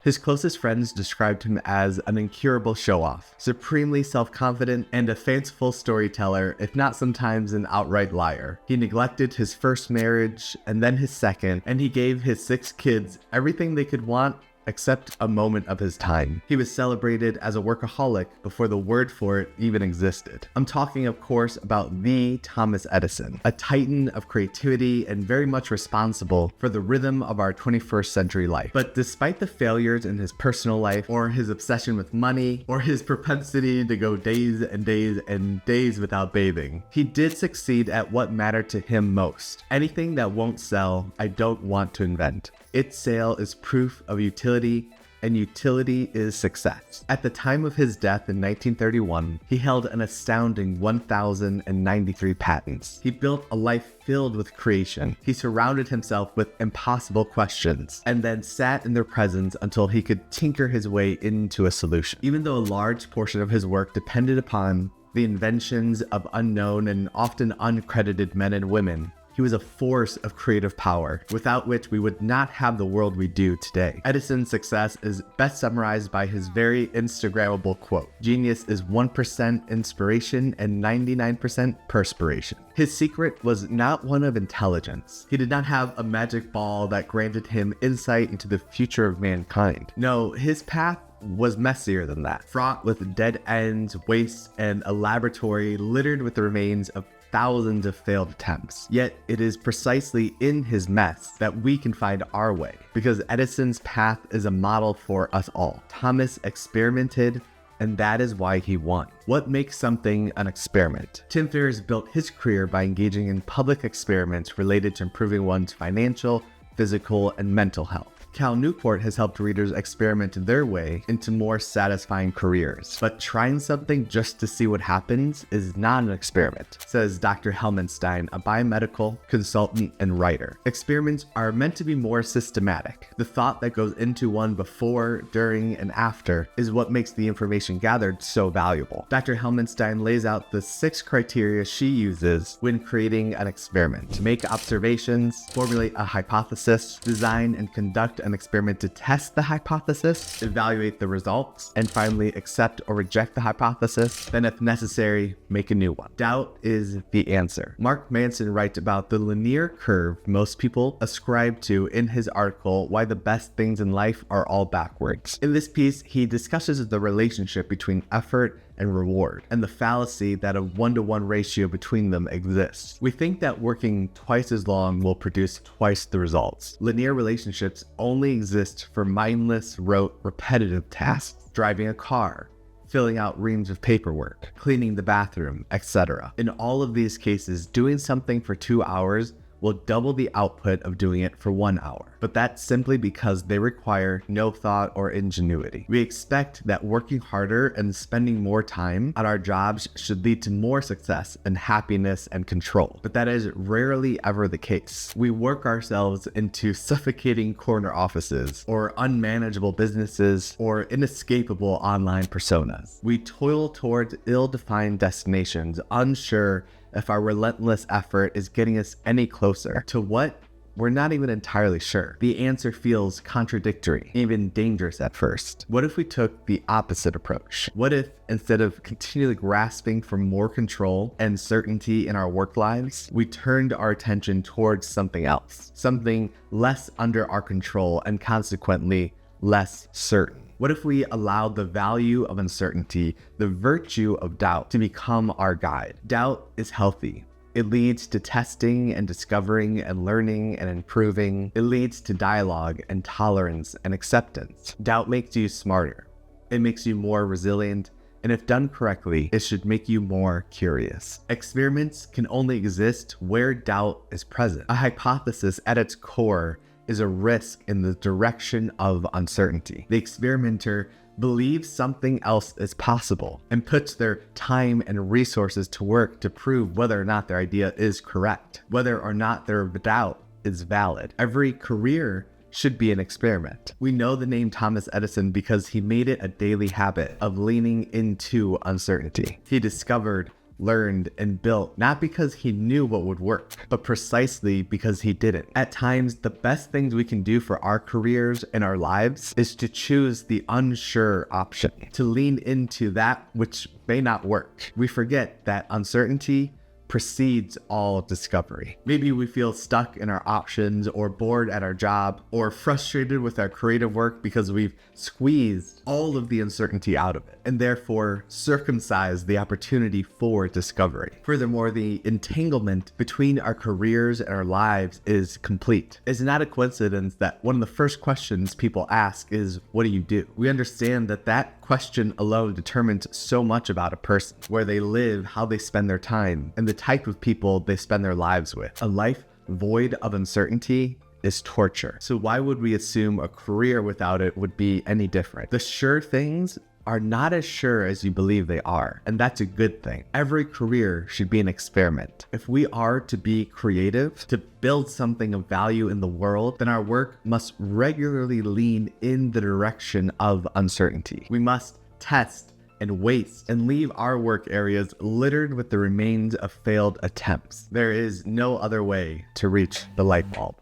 His closest friends described him as an incurable show-off, supremely self-confident, and a fanciful storyteller, if not sometimes an outright liar. He neglected his first marriage, and then his second, and he gave his 6 kids everything they could want except a moment of his time. He was celebrated as a workaholic before the word for it even existed. I'm talking, of course, about the Thomas Edison, a titan of creativity and very much responsible for the rhythm of our 21st century life. But despite the failures in his personal life, or his obsession with money, or his propensity to go days and days and days without bathing, he did succeed at what mattered to him most. Anything that won't sell, I don't want to invent. Its sale is proof of utility, and utility is success. At the time of his death in 1931, he held an astounding 1,093 patents. He built a life filled with creation. He surrounded himself with impossible questions, and then sat in their presence until he could tinker his way into a solution. Even though a large portion of his work depended upon the inventions of unknown and often uncredited men and women, he was a force of creative power, without which we would not have the world we do today. Edison's success is best summarized by his very Instagrammable quote: "Genius is 1% inspiration and 99% perspiration." His secret was not one of intelligence. He did not have a magic ball that granted him insight into the future of mankind. No, his path was messier than that, fraught with dead ends, waste, and a laboratory littered with the remains of thousands of failed attempts. Yet it is precisely in his mess that we can find our way, because Edison's path is a model for us all. Thomas experimented, and that is why he won. What makes something an experiment? Tim Ferriss built his career by engaging in public experiments related to improving one's financial, physical, and mental health. Cal Newport has helped readers experiment their way into more satisfying careers. But trying something just to see what happens is not an experiment, says Dr. Helmenstein, a biomedical consultant and writer. Experiments are meant to be more systematic. The thought that goes into one before, during, and after is what makes the information gathered so valuable. Dr. Helmenstein lays out the 6 criteria she uses when creating an experiment: make observations, formulate a hypothesis, design and conduct an experiment to test the hypothesis, evaluate the results, and finally accept or reject the hypothesis, then if necessary, make a new one. Doubt is the answer. Mark Manson writes about the linear curve most people ascribe to in his article, Why the Best Things in Life Are All Backwards. In this piece, he discusses the relationship between effort and reward, and the fallacy that a 1-to-1 ratio between them exists. We think that working twice as long will produce twice the results. Linear relationships only exist for mindless, rote, repetitive tasks: driving a car, filling out reams of paperwork, cleaning the bathroom, etc. In all of these cases, doing something for 2 hours will double the output of doing it for 1 hour. But that's simply because they require no thought or ingenuity. We expect that working harder and spending more time on our jobs should lead to more success and happiness and control. But that is rarely ever the case. We work ourselves into suffocating corner offices, or unmanageable businesses, or inescapable online personas. We toil towards ill-defined destinations, unsure if our relentless effort is getting us any closer to what we're not even entirely sure. The answer feels contradictory, even dangerous at first. What if we took the opposite approach? What if, instead of continually grasping for more control and certainty in our work lives, we turned our attention towards something else, something less under our control and consequently less certain? What if we allowed the value of uncertainty, the virtue of doubt, to become our guide? Doubt is healthy. It leads to testing and discovering and learning and improving. It leads to dialogue and tolerance and acceptance. Doubt makes you smarter. It makes you more resilient. And if done correctly, it should make you more curious. Experiments can only exist where doubt is present. A hypothesis at its core is a risk in the direction of uncertainty. The experimenter believes something else is possible and puts their time and resources to work to prove whether or not their idea is correct, whether or not their doubt is valid. Every career should be an experiment. We know the name Thomas Edison because he made it a daily habit of leaning into uncertainty. He discovered learned, and built, not because he knew what would work, but precisely because he didn't. At times, the best things we can do for our careers and our lives is to choose the unsure option, to lean into that which may not work. We forget that uncertainty precedes all discovery. Maybe we feel stuck in our options, or bored at our job, or frustrated with our creative work because we've squeezed all of the uncertainty out of it, and therefore circumcised the opportunity for discovery. Furthermore, the entanglement between our careers and our lives is complete. It's not a coincidence that one of the first questions people ask is, what do you do? We understand that that question alone determines so much about a person, where they live, how they spend their time, and the type of people they spend their lives with. A life void of uncertainty is torture. So why would we assume a career without it would be any different? The sure things are not as sure as you believe they are, and that's a good thing. Every career should be an experiment. If we are to be creative, to build something of value in the world, then our work must regularly lean in the direction of uncertainty. We must test and waste and leave our work areas littered with the remains of failed attempts. There is no other way to reach the light bulb.